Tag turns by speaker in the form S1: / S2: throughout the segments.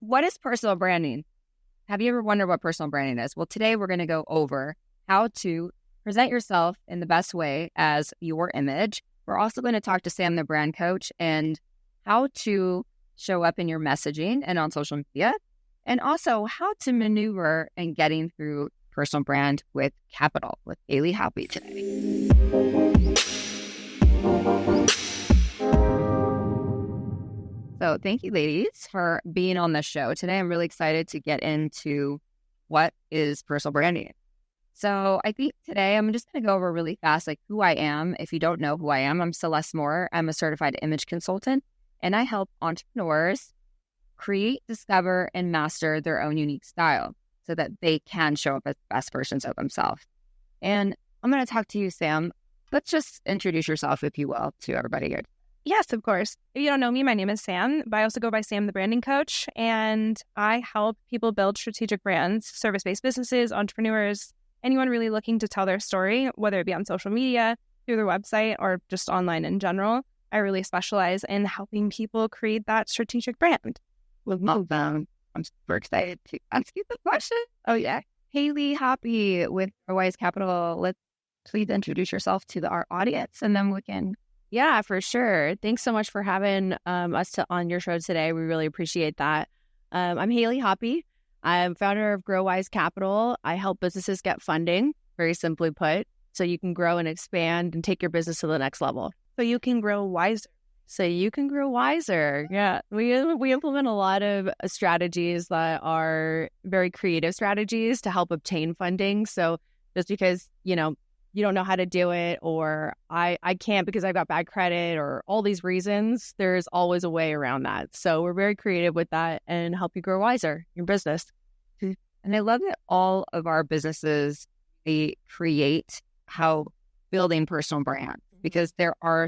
S1: what is personal branding? Have you ever wondered what personal branding is? Well, today we're going to go over how to present yourself in the best way as your image. We're also going to talk to Sam, the brand coach, and how to show up in your messaging and on social media, and also how to maneuver in getting through personal brand with capital with Haley Hoppe today. So thank you, ladies, for being on the show today. I'm really excited to get into what is personal branding. So I think today I'm just going to go over really fast, like who I am. If you don't know who I am, I'm Celeste Moore. I'm a certified image consultant, and I help entrepreneurs create, discover, and master their own unique style so that they can show up as the best versions of themselves. And I'm going to talk to you, Sam. Let's just introduce yourself, if you will, to everybody here.
S2: Yes, of course. If you don't know me, my name is Sam, but I also go by Sam, the branding coach, and I help people build strategic brands, service-based businesses, entrepreneurs, anyone really looking to tell their story, whether it be on social media, through their website, or just online in general. I really specialize in helping people create that strategic brand.
S1: Well, I'm super excited to ask you the question. Oh, yeah. Haley Hoppe with Wise Capital. Let's please introduce yourself to our audience, and then we can...
S3: Yeah, for sure. Thanks so much for having us on your show today. We really appreciate that. I'm Haley Hoppe. I'm founder of Wise Capital. I help businesses get funding, very simply put, so you can grow and expand and take your business to the next level.
S2: So you can grow wiser.
S3: So you can grow wiser. Yeah, we implement a lot of strategies that are very creative strategies to help obtain funding. So just because, you don't know how to do it, or I can't because I've got bad credit, or all these reasons, there's always a way around that. So we're very creative with that and help you grow wiser in your business.
S1: And I love that all of our businesses, they create how building personal brand, because there are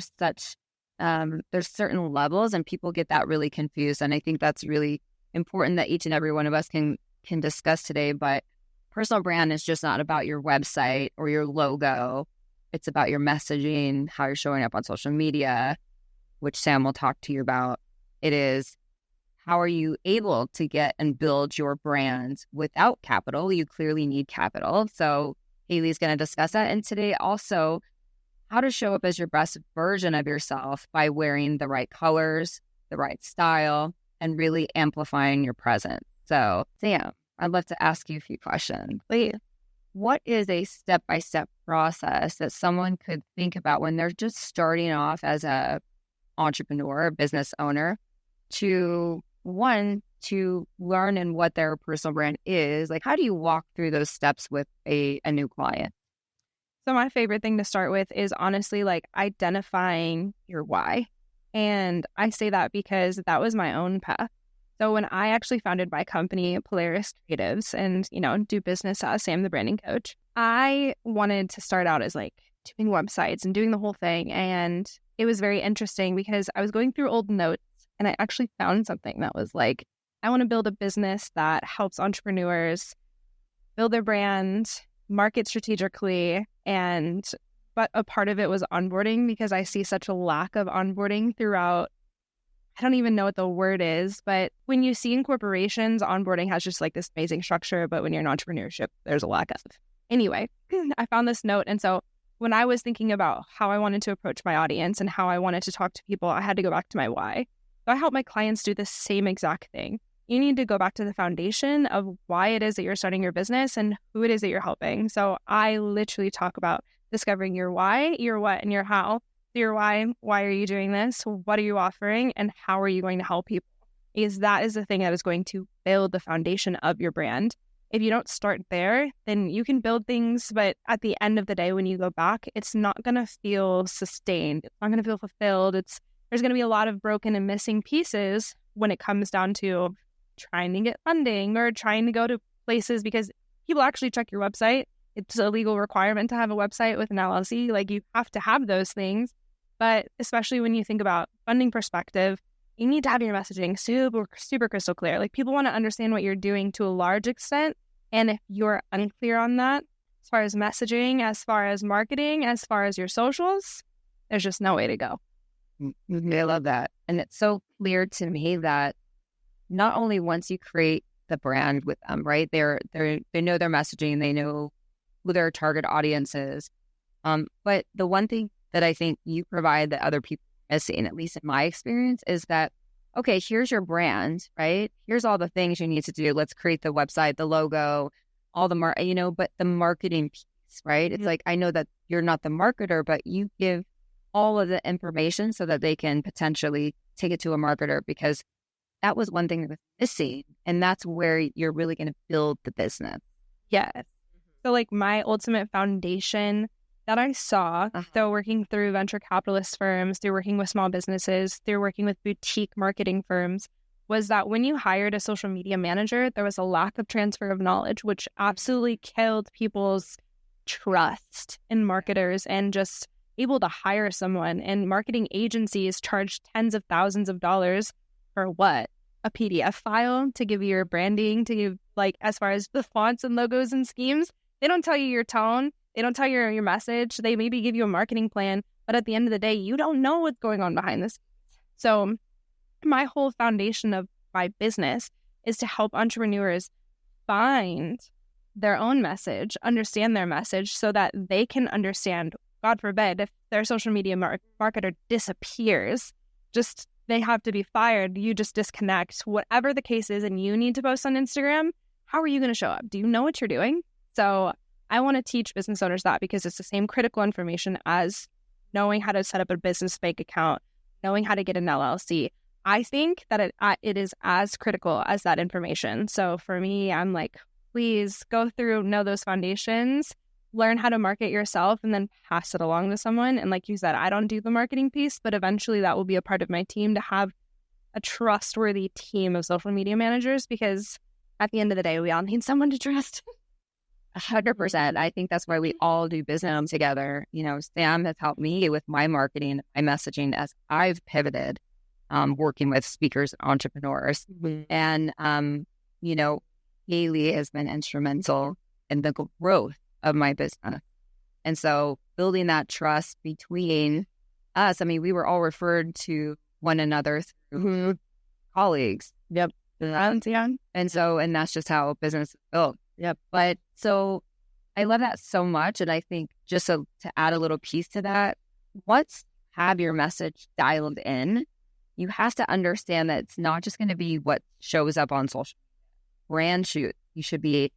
S1: there's certain levels and people get that really confused. And I think that's really important that each and every one of us can discuss today. But personal brand is just not about your website or your logo. It's about your messaging, how you're showing up on social media, which Sam will talk to you about. It is how are you able to get and build your brand without capital? You clearly need capital. So Haley's going to discuss that. And today also how to show up as your best version of yourself by wearing the right colors, the right style, and really amplifying your presence. So Sam, I'd love to ask you a few questions. Please. What is a step-by-step process that someone could think about when they're just starting off as a entrepreneur, a business owner, to learn and what their personal brand is? Like, how do you walk through those steps with a new client?
S2: So my favorite thing to start with is honestly like identifying your why. And I say that because that was my own path. So when I actually founded my company, Polaris Creatives, and, do business as Sam, the branding coach, I wanted to start out as like doing websites and doing the whole thing. And it was very interesting because I was going through old notes and I actually found something that was like, I want to build a business that helps entrepreneurs build their brand, market strategically, but a part of it was onboarding, because I see such a lack of onboarding throughout. I don't even know what the word is, but when you see in corporations, onboarding has just like this amazing structure, but when you're in entrepreneurship, there's a lack of. Anyway, I found this note. And so when I was thinking about how I wanted to approach my audience and how I wanted to talk to people, I had to go back to my why. So I help my clients do the same exact thing. You need to go back to the foundation of why it is that you're starting your business and who it is that you're helping. So I literally talk about discovering your why, your what, and your how. Your why are you doing this? What are you offering? And how are you going to help people? Because that is the thing that is going to build the foundation of your brand. If you don't start there, then you can build things, but at the end of the day, when you go back, it's not going to feel sustained. It's not going to feel fulfilled. There's going to be a lot of broken and missing pieces when it comes down to trying to get funding or trying to go to places, because people actually check your website. It's a legal requirement to have a website with an LLC. Like, you have to have those things. But especially when you think about funding perspective, you need to have your messaging super, super crystal clear. Like, people want to understand what you're doing to a large extent. And if you're unclear on that, as far as messaging, as far as marketing, as far as your socials, there's just no way to go.
S1: I love that. And it's so clear to me that not only once you create the brand with them, right? They know their messaging, they know who their target audience is. But the one thing that I think you provide that other people are missing, at least in my experience, is that, okay, here's your brand, right? Here's all the things you need to do. Let's create the website, the logo, all the but the marketing piece, right? It's like, I know that you're not the marketer, but you give all of the information so that they can potentially take it to a marketer, because that was one thing that was missing. And that's where you're really going to build the business.
S2: Yes. So like my ultimate foundation that I saw, though working through venture capitalist firms, through working with small businesses, through working with boutique marketing firms, was that when you hired a social media manager, there was a lack of transfer of knowledge, which absolutely killed people's trust in marketers and just able to hire someone. And marketing agencies charge tens of thousands of dollars for what? A PDF file to give you your branding, to give, like, as far as the fonts and logos and schemes. They don't tell you your tone. They don't tell you your message. They maybe give you a marketing plan, but at the end of the day, you don't know what's going on behind this. So my whole foundation of my business is to help entrepreneurs find their own message, understand their message, so that they can understand, God forbid, if their social media marketer disappears, just they have to be fired, you just disconnect, whatever the case is, and you need to post on Instagram, how are you going to show up? Do you know what you're doing? So I want to teach business owners that, because it's the same critical information as knowing how to set up a business bank account, knowing how to get an LLC. I think that it is as critical as that information. So for me, I'm like, please go through, know those foundations, learn how to market yourself, and then pass it along to someone. And like you said, I don't do the marketing piece, but eventually that will be a part of my team, to have a trustworthy team of social media managers, because at the end of the day, we all need someone to trust.
S1: 100%. I think that's why we all do business together. Sam has helped me with my marketing, my messaging, as I've pivoted, working with speakers, entrepreneurs. And, Haley has been instrumental in the growth of my business. And so building that trust between us, we were all referred to one another through colleagues.
S3: Yep.
S1: And that's just how business is built.
S3: Yep.
S1: But so I love that so much. And I think just to add a little piece to that, once you have your message dialed in, you have to understand that it's not just going to be what shows up on social media. Brand shoot. You should be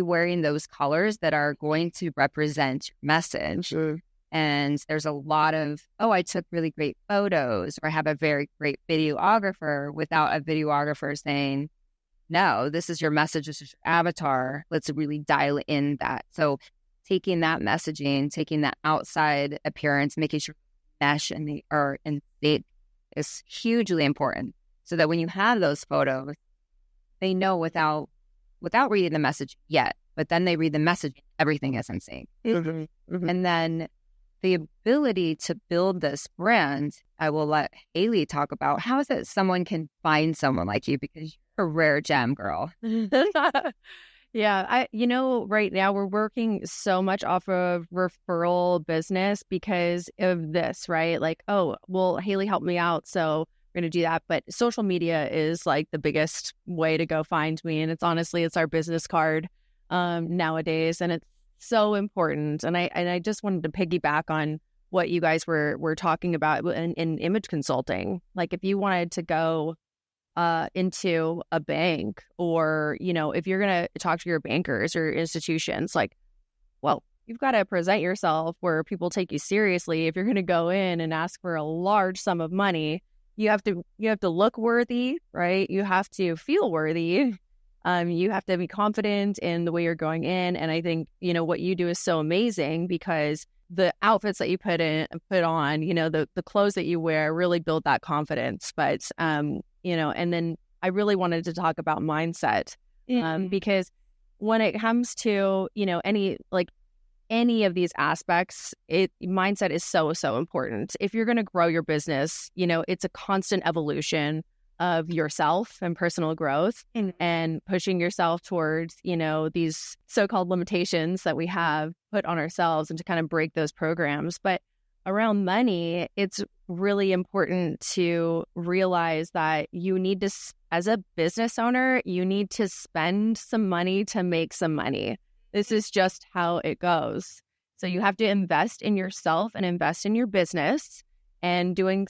S1: wearing those colors that are going to represent your message.
S3: Sure.
S1: And there's a lot of, I took really great photos, or I have a very great videographer, without a videographer saying, no, this is your message, this is your avatar. Let's really dial in that. So taking that messaging, taking that outside appearance, making sure mesh and they are in state is hugely important. So that when you have those photos, they know without reading the message yet, but then they read the message, everything is in sync. And then the ability to build this brand, I will let Haley talk about. How is it someone can find someone like you? Because you're a rare gem, girl.
S3: Yeah. Right now we're working so much off of referral business because of this, right? Like, Haley helped me out, so we're going to do that. But social media is like the biggest way to go find me. And it's our business card nowadays. And it's so important. And I just wanted to piggyback on what you guys were talking about in image consulting. Like, if you wanted to go into a bank, or, if you're going to talk to your bankers or institutions, like, well, you've got to present yourself where people take you seriously. If you're going to go in and ask for a large sum of money, you have to look worthy, right? You have to feel worthy. You have to be confident in the way you're going in. And I think, what you do is so amazing, because the outfits that you put on, the clothes that you wear really build that confidence. But, and then I really wanted to talk about mindset, because when it comes to, any of these aspects, mindset is so, so important. If you're going to grow your business, it's a constant evolution of yourself and personal growth, and pushing yourself towards, these so-called limitations that we have put on ourselves, and to kind of break those programs. But around money, it's really important to realize that you need to, as a business owner, you need to spend some money to make some money. This is just how it goes. So you have to invest in yourself and invest in your business, and doing,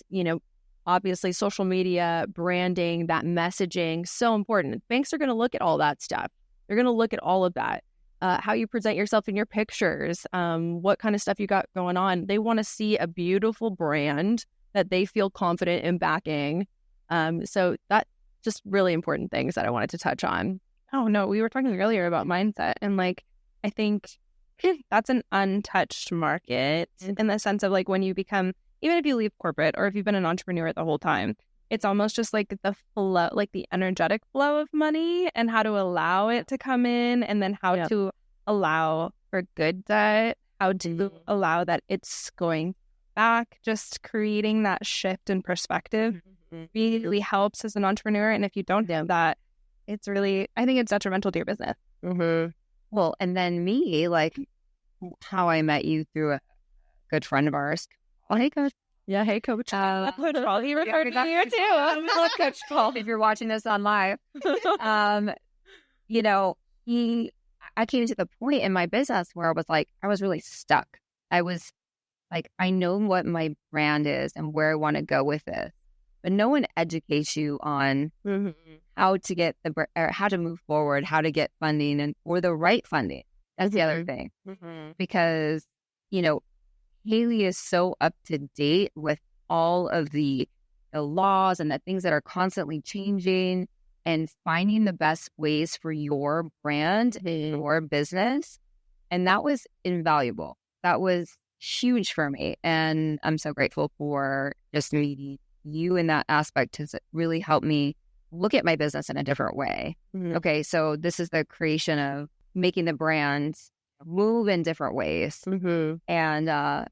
S3: obviously social media, branding, that messaging, so important. Banks are going to look at all that stuff. They're going to look at all of that. How you present yourself in your pictures, what kind of stuff you got going on. They want to see a beautiful brand that they feel confident in backing. So that's just really important things that I wanted to touch on.
S2: Oh, no, we were talking earlier about mindset. And like, I think that's an untouched market in the sense of like when you become, even if you leave corporate or if you've been an entrepreneur the whole time, it's almost just like the flow, like the energetic flow of money and how to allow it to come in, and then how to allow for good debt, how to allow that it's going back. Just creating that shift in perspective really helps as an entrepreneur. And if you don't do that, it's really, I think it's detrimental to your business.
S1: Well, and then me, like how I met you through a good friend of ours. Oh, hey, Coach.
S3: Yeah, hey, Coach.
S2: Coach Paul, he referred to you too.
S1: I love Coach Paul. If you're watching this on live, I came to the point in my business where I was really stuck. I was like, I know what my brand is and where I want to go with it, but no one educates you on how to get or how to move forward, how to get funding or the right funding. That's the other thing, because Haley is so up to date with all of the laws and the things that are constantly changing, and finding the best ways for your brand, your business. And that was invaluable. That was huge for me. And I'm so grateful for just meeting you in that aspect, to really help me look at my business in a different way. Okay, so this is the creation of making the brand move in different ways. And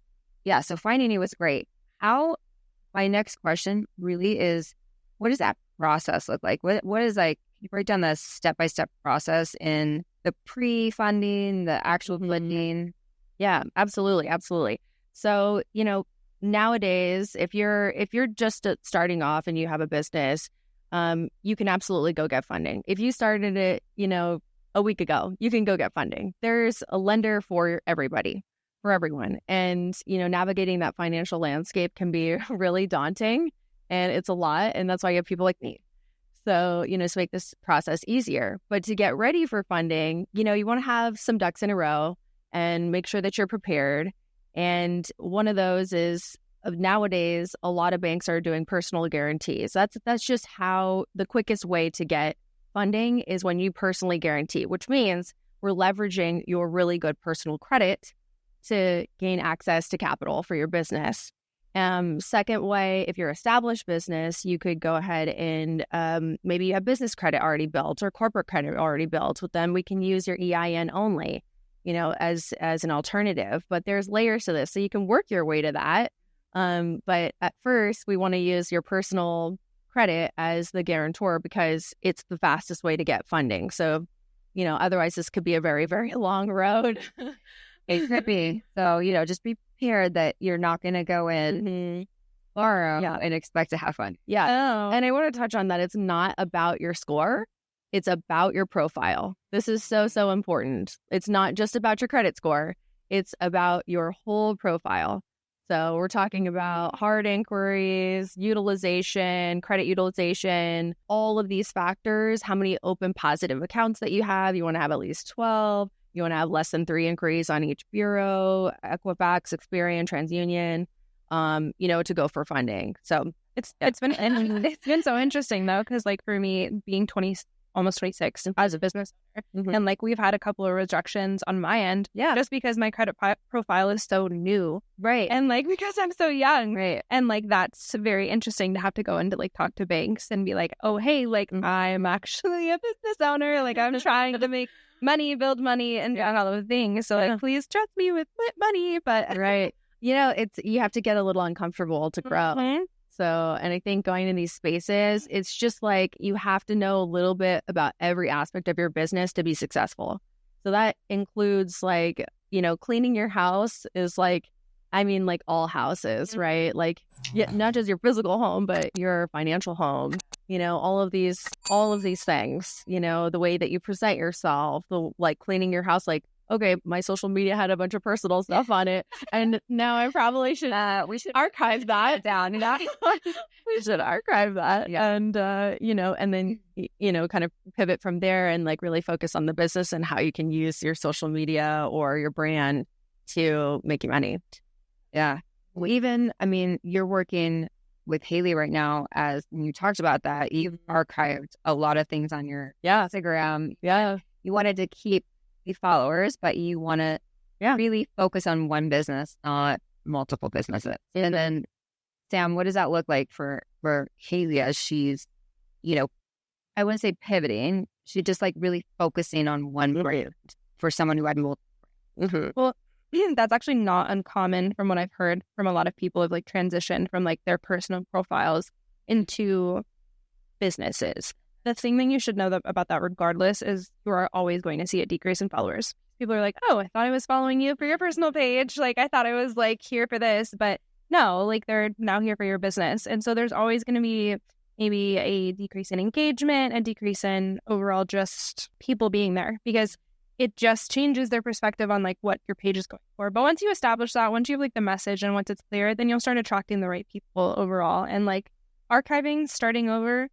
S1: so finding you was great. My next question really is, what does that process look like? What is can you break down the step-by-step process in the pre-funding, the actual funding?
S3: Yeah, absolutely. So, nowadays, if you're just starting off and you have a business, you can absolutely go get funding. If you started it, a week ago, you can go get funding. There's a lender for everybody, for everyone. And, navigating that financial landscape can be really daunting, and it's a lot. And that's why you have people like me. So, to make this process easier. But to get ready for funding, you want to have some ducks in a row and make sure that you're prepared. And one of those is, nowadays, a lot of banks are doing personal guarantees. That's just how the quickest way to get funding is when you personally guarantee, which means we're leveraging your really good personal credit to gain access to capital for your business. Second way, if you're an established business, you could go ahead and maybe you have business credit already built or corporate credit already built. But then we can use your EIN only, as an alternative. But there's layers to this, so you can work your way to that. But at first, we want to use your personal credit as the guarantor because it's the fastest way to get funding. So, otherwise this could be a very, very long road.
S1: It could be. So, just be prepared that you're not going to go in borrow and expect to have fun.
S3: Yeah. Oh. And I want to touch on that. It's not about your score. It's about your profile. This is so, so important. It's not just about your credit score. It's about your whole profile. So we're talking about hard inquiries, utilization, credit utilization, all of these factors, how many open positive accounts that you have. You want to have at least 12. You want to have less than 3 inquiries on each bureau, Equifax, Experian, TransUnion, to go for funding. So
S2: it's been so interesting though, because for me, being almost 26 as a business owner, and we've had a couple of rejections on my end, just because my credit profile is so new,
S3: right?
S2: And because I'm so young,
S3: right?
S2: And that's very interesting to have to go into talk to banks and be like, oh hey, I'm actually a business owner, I'm trying to make money, build money, and all those things. So please trust me with money, but
S3: right, you have to get a little uncomfortable to grow. So, and I think going in these spaces, it's just you have to know a little bit about every aspect of your business to be successful. So that includes cleaning your house is I mean, like all houses, right? Like, yeah, not just your physical home, but your financial home. All of these things. The way that you present yourself, the like cleaning your house. Like, okay, my social media had a bunch of personal stuff on it, and now I probably should we should archive that down. We should archive that, and and then kind of pivot from there and like really focus on the business and how you can use your social media or your brand to make you money.
S1: Yeah. Well, even, I mean, you're working with Haley right now, as you talked about that, you've archived a lot of things on your Instagram.
S3: Yeah.
S1: You wanted to keep the followers, but you want to really focus on one business, not multiple businesses. And then, Sam, what does that look like for Haley as she's, I wouldn't say pivoting, she's just like really focusing on one brand for someone who had multiple.
S2: Well, that's actually not uncommon from what I've heard from a lot of people who've like transitioned from like their personal profiles into businesses. The thing that you should know about that regardless is you are always going to see a decrease in followers. People are like, oh, I thought I was following you for your personal page. Like, I thought I was like here for this, but no, like they're now here for your business. And so there's always going to be maybe a decrease in engagement, a decrease in overall just people being there, because it just changes their perspective on like what your page is going for. But once you establish that, once you have like the message and once it's clear, then you'll start attracting the right people overall. And like archiving, starting over,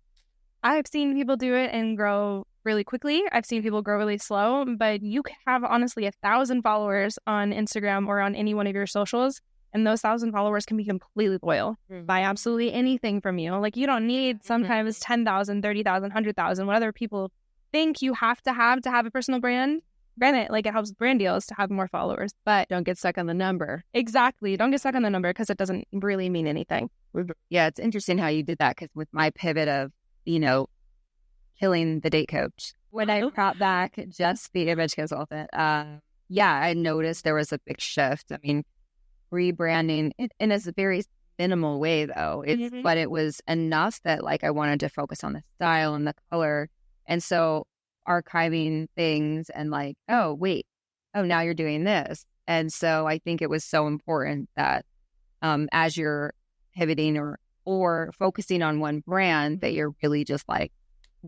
S2: I've seen people do it and grow really quickly. I've seen people grow really slow, but you can have honestly 1,000 followers on Instagram or on any one of your socials. And those 1,000 followers can be completely loyal, buy absolutely anything from you. Like you don't need sometimes 10,000, 30,000, 100,000, what other people think you have to have a personal brand. Granted, like it helps brand deals to have more followers, but
S3: don't get stuck on the number.
S2: Exactly. Don't get stuck on the number because it doesn't really mean anything.
S1: Yeah, it's interesting how you did that, because with my pivot of, killing the date coach, when I brought back just the image consultant, I noticed there was a big shift. I mean, rebranding in a very minimal way, though. But it was enough that like I wanted to focus on the style and the color. And so archiving things and like, now you're doing this. And so I think it was so important that as you're pivoting or focusing on one brand, that you're really just like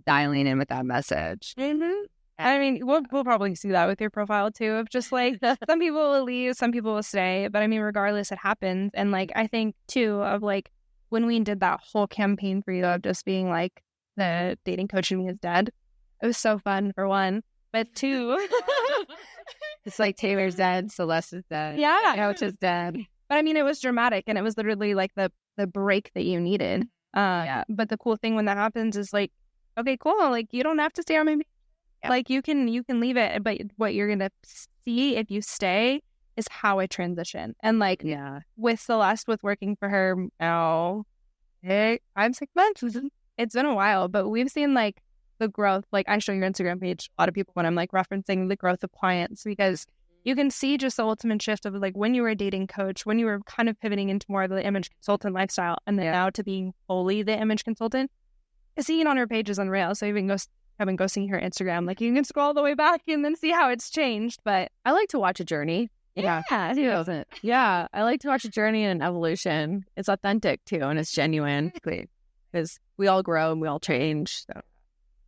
S1: dialing in with that message.
S2: I mean, we'll probably see that with your profile too, of just like some people will leave, some people will stay, but I mean, regardless, it happens. And like, I think too of like when we did that whole campaign for you of just being like the dating coaching is dead, it was so fun for one, but two,
S1: it's like Taylor's dead, Celeste is dead, coach is dead.
S2: But I mean, it was dramatic and it was literally like the break that you needed. But the cool thing when that happens is like, okay, cool, like you don't have to stay on my like you can leave it, but what you're gonna see if you stay is how I transition. And like with Celeste, with working for her now 5-6 months, it's been a while, but we've seen like the growth. Like I show your Instagram page a lot of people when I'm like referencing the growth of clients, because you can see just the ultimate shift of like when you were a dating coach, when you were kind of pivoting into more of the image consultant lifestyle, and then now to being fully the image consultant. Seeing on her page is unreal. So even go seeing her Instagram, like you can scroll all the way back and then see how it's changed. But
S3: I like to watch a journey.
S2: Yeah,
S3: I like to watch a journey and evolution. It's authentic too, and it's genuine because we all grow and we all change. So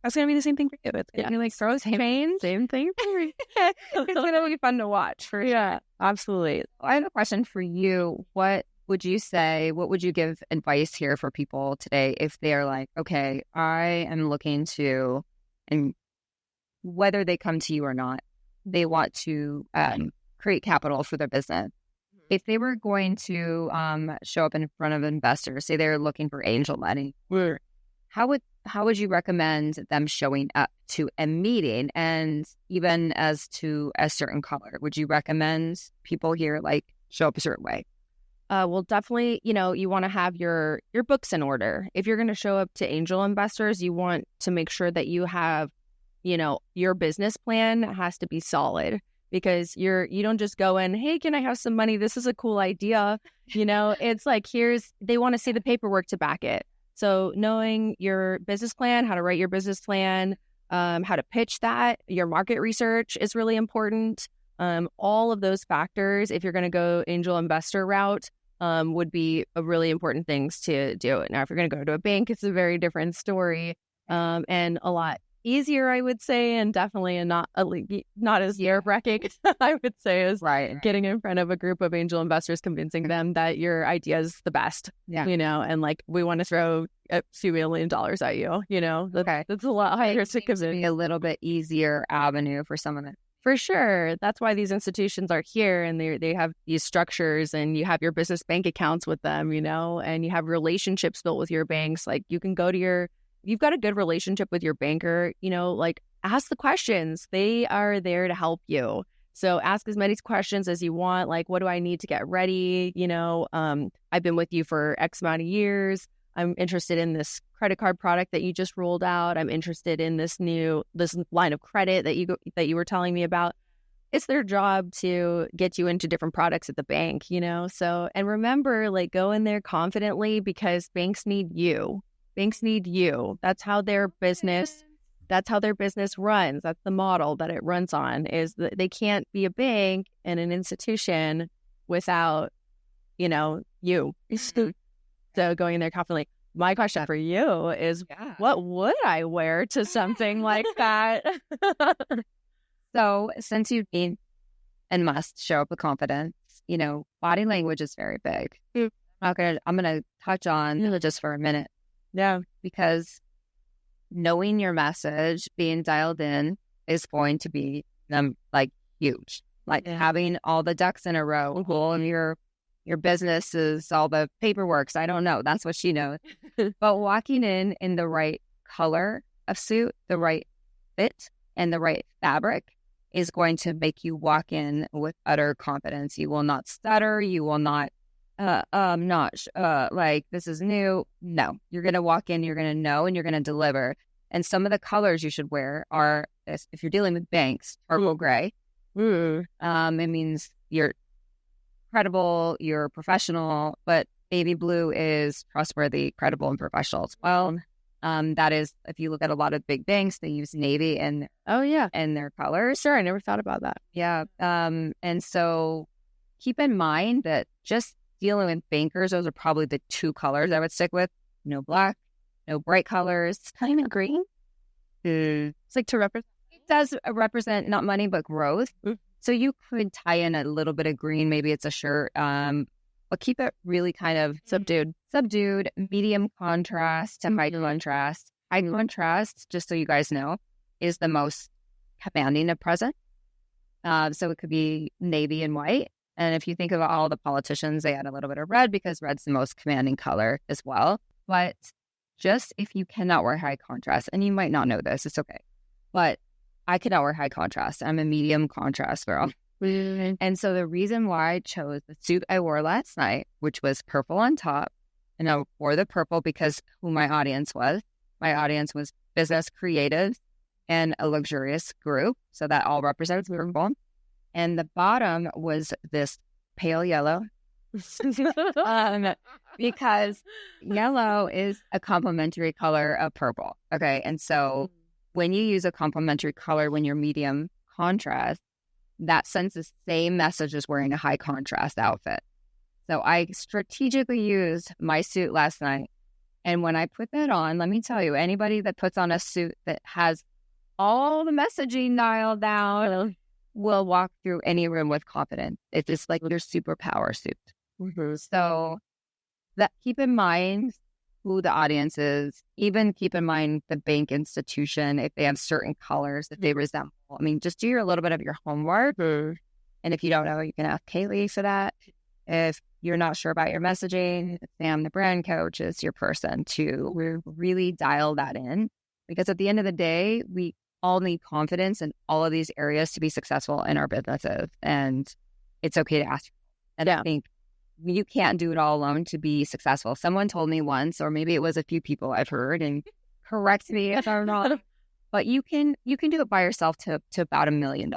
S2: that's gonna be the same thing for you. It's gonna be like growth, change,
S3: same thing for me.
S2: It's gonna be fun to watch for sure.
S3: Absolutely.
S1: I have a question for you. What would you give advice here for people today if they are like, okay, I am looking to, and whether they come to you or not, they want to create capital for their business. If they were going to show up in front of investors, say they're looking for angel money, how would you recommend them showing up to a meeting, and even as to a certain color? Would you recommend people here like show up a certain way?
S3: Well, definitely, you want to have your books in order. If you're going to show up to angel investors, you want to make sure that you have, your business plan has to be solid, because you don't just go in, hey, can I have some money? This is a cool idea. It's like, they want to see the paperwork to back it. So knowing your business plan, how to write your business plan, how to pitch that, your market research is really important. All of those factors, if you're going to go angel investor route, would be a really important things to do. Now, if you're going to go to a bank, it's a very different story, and a lot easier, I would say, and definitely not as nerve-wracking, I would say, as getting in front of a group of angel investors, convincing them that your idea is the best, and like, we want to throw a few $1 million at you, that's a lot higher to convince.
S1: Be a little bit easier avenue for some of it.
S3: For sure. That's why these institutions are here, and they have these structures, and you have your business bank accounts with them, and you have relationships built with your banks. Like, you can go to you've got a good relationship with your banker, like, ask the questions. They are there to help you. So ask as many questions as you want. Like, what do I need to get ready? I've been with you for X amount of years. I'm interested in this credit card product that you just rolled out. I'm interested in this line of credit that you were telling me about. It's their job to get you into different products at the bank, So, and remember, like, go in there confidently, because banks need you. Banks need you. That's how their business runs. That's the model that it runs on, is that they can't be a bank and an institution without, you. So going in there confidently. My question for you is, what would I wear to something like that?
S1: So since you need and must show up with confidence, body language is very big. I'm going to touch on just for a minute.
S3: Yeah.
S1: Because knowing your message, being dialed in, is going to be huge. Like having all the ducks in a row, and your business is all the paperwork. I don't know. That's what she knows. But walking in the right color of suit, the right fit, and the right fabric is going to make you walk in with utter confidence. You will not stutter. You will not, like, this is new. No, you're going to walk in, you're going to know, and you're going to deliver. And some of the colors you should wear are, if you're dealing with banks, purple gray. It means you're credible, you're professional, but baby blue is trustworthy, credible, and professional as well. That is, if you look at a lot of big banks, they use navy and their colors.
S3: Sure, I never thought about that.
S1: Yeah. And so keep in mind that just dealing with bankers, those are probably the two colors I would stick with. No black, no bright colors.
S3: Kind of green.
S1: It's like to represent. It does represent not money but growth. So you could tie in a little bit of green. Maybe it's a shirt, but keep it really kind of subdued, medium contrast to high contrast. High contrast, just so you guys know, is the most commanding of present. So it could be navy and white. And if you think about all the politicians, they add a little bit of red because red's the most commanding color as well. But just if you cannot wear high contrast, and you might not know this, it's okay. But I cannot wear high contrast. I'm a medium contrast girl. And so the reason why I chose the suit I wore last night, which was purple on top, and I wore the purple because who my audience was business creatives and a luxurious group. So that all represents purple. And the bottom was this pale yellow. Because yellow is a complementary color of purple. Okay. And so when you use a complementary color, when you're medium contrast, that sends the same message as wearing a high contrast outfit. So I strategically used my suit last night. And when I put that on, let me tell you, anybody that puts on a suit that has all the messaging dialed down will walk through any room with confidence. It's just like your superpower suit. So that, keep in mind who the audience is. Even keep in mind the bank institution, if they have certain colors that they resemble. I mean, just do a little bit of your homework. And if you don't know, you can ask Kaylee for that. If you're not sure about your messaging, Sam, the brand coach, is your person to really dial that in. Because at the end of the day, we all need confidence in all of these areas to be successful in our businesses. And it's okay to ask. And I think you can't do it all alone to be successful. Someone told me once, or maybe it was a few people I've heard, and correct me if I'm wrong, but you can do it by yourself to about $1 million.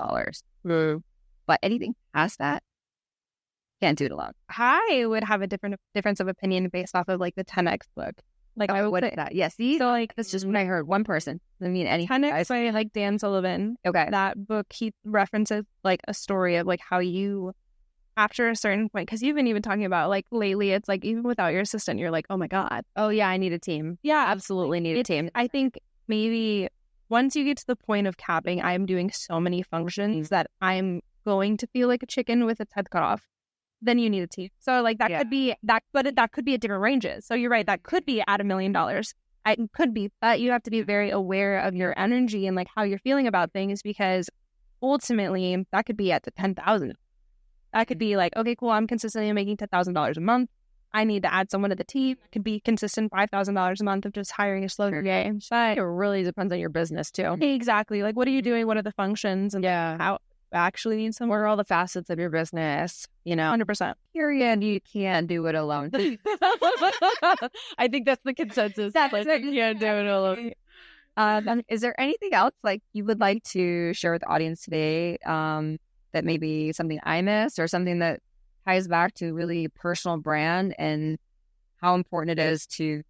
S1: But anything past that, can't do it alone.
S2: I would have a difference of opinion based off of like the 10X book, Like I would
S1: what
S2: say,
S1: is that? Yeah, see?
S2: so like
S1: That's just what I heard. One person. I mean, any
S2: 10x by like Dan Sullivan.
S1: Okay.
S2: That book, he references like a story of like how you, after a certain point, because you've been even talking about like lately, it's like even without your assistant, you're like, oh my God.
S3: Oh yeah, I need a team.
S2: Yeah,
S3: Absolutely need a team.
S2: I think maybe once you get to the point of capping, I'm doing so many functions that I'm going to feel like a chicken with its head cut off. Then you need a team. So like that could be that, but that could be at different ranges. So you're right, that could be at $1 million. It could be, but you have to be very aware of your energy and like how you're feeling about things, because ultimately that could be at the 10,000. That could be like, okay, cool, I'm consistently making $10,000 a month. I need to add someone to the team. It could be consistent $5,000 a month of just hiring a slow game. But
S3: It really depends on your business too.
S2: exactly, like what are you doing? What are the functions? And how actually need some.
S3: What are all the facets of your business?
S2: 100%.
S1: period, you can't do it alone.
S3: I think that's the consensus.
S1: That's
S3: Like,
S1: it.
S3: you can't do it alone.
S1: Is there anything else like you would like to share with the audience today, that maybe something I missed or something that ties back to really personal brand and how important it is to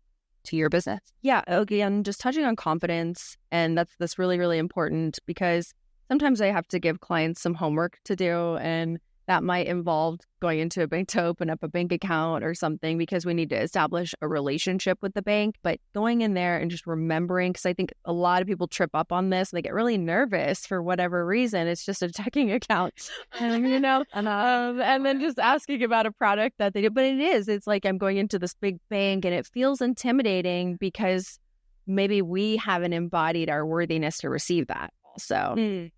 S1: your business?
S3: Yeah, again, just touching on confidence, and that's really, really important, because sometimes I have to give clients some homework to do, and that might involve going into a bank to open up a bank account or something, because we need to establish a relationship with the bank. But going in there and just remembering, because I think a lot of people trip up on this, they get really nervous for whatever reason. It's just a checking account, and then just asking about a product that they do. But it's like I'm going into this big bank, and it feels intimidating because maybe we haven't embodied our worthiness to receive that also.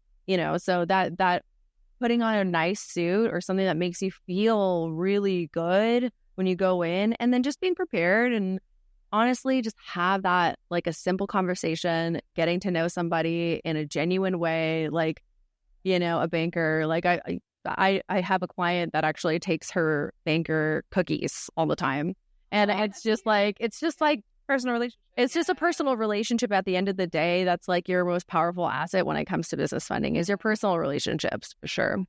S3: So that putting on a nice suit or something that makes you feel really good when you go in, and then just being prepared and honestly just have that like a simple conversation, getting to know somebody in a genuine way, like, a banker. Like I have a client that actually takes her banker cookies all the time. And it's just like
S2: Personal relationship.
S3: it's just a personal relationship at the end of the day. That's like your most powerful asset when it comes to business funding, is your personal relationships, for sure.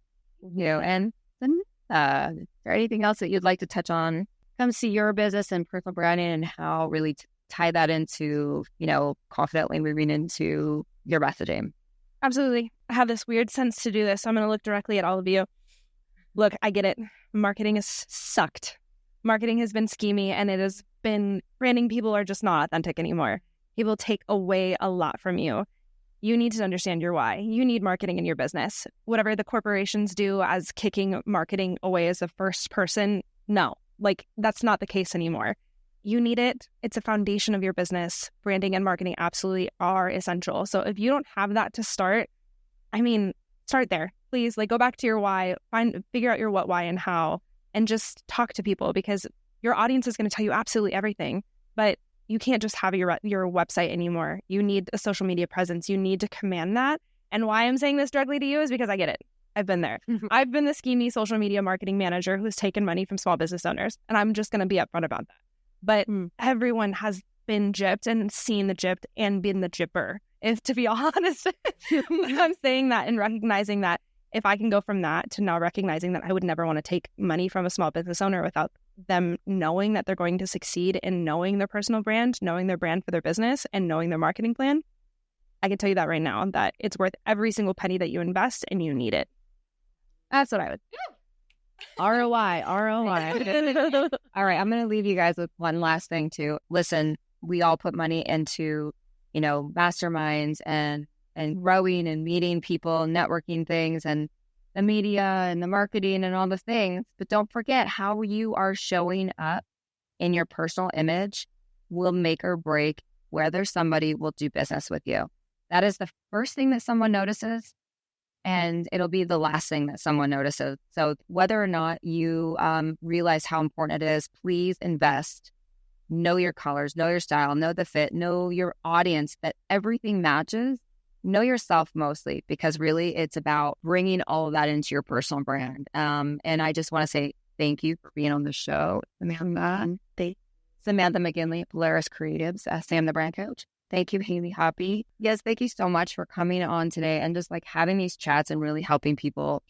S1: And then is there anything else that you'd like to touch on comes to your business and personal branding, and how really tie that into, confidently moving into your messaging?
S2: Absolutely. I have this weird sense to do this. So I'm going to look directly at all of you. Look, I get it. Marketing has sucked. Marketing has been schemy, and it has been branding. People are just not authentic anymore. People take away a lot from you. You need to understand your why. You need marketing in your business. Whatever the corporations do as kicking marketing away as a first person, no, like that's not the case anymore. You need it. It's a foundation of your business. Branding and marketing absolutely are essential. So if you don't have that to start, start there. Please, go back to your why, figure out your what, why, and how, and just talk to people, because your audience is going to tell you absolutely everything, but you can't just have your website anymore. You need a social media presence. You need to command that. And why I'm saying this directly to you is because I get it. I've been there. I've been the schemy social media marketing manager who's taken money from small business owners, and I'm just going to be upfront about that. But everyone has been gypped and seen the gypped and been the gypper, if to be honest. I'm saying that and recognizing that if I can go from that to now recognizing that I would never want to take money from a small business owner without them knowing that they're going to succeed in knowing their personal brand, knowing their brand for their business, and knowing their marketing plan, I can tell you that right now, that it's worth every single penny that you invest, and you need it. That's what I would do.
S3: ROI.
S1: All right, I'm going to leave you guys with one last thing too. Listen, we all put money into, masterminds and growing and meeting people, networking things, and the media and the marketing and all the things. But don't forget, how you are showing up in your personal image will make or break whether somebody will do business with you. That is the first thing that someone notices, and it'll be the last thing that someone notices. So whether or not you realize how important it is, please invest. Know your colors, know your style, know the fit, know your audience, that everything matches. Know yourself mostly, because really it's about bringing all of that into your personal brand. And I just want to say thank you for being on the show, Samantha. Samantha McGinley, Polaris Creatives, Sam the brand coach. Thank you, Haley Hoppe. Yes, thank you so much for coming on today and just having these chats and really helping people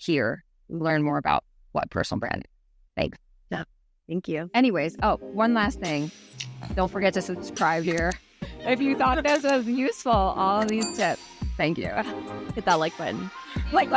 S1: learn more about what personal brand is. Thanks.
S3: Thank you.
S1: Anyways, one last thing. Don't forget to subscribe here. If you thought this was useful, all of these tips. Thank you.
S3: Hit that like button.
S1: Like.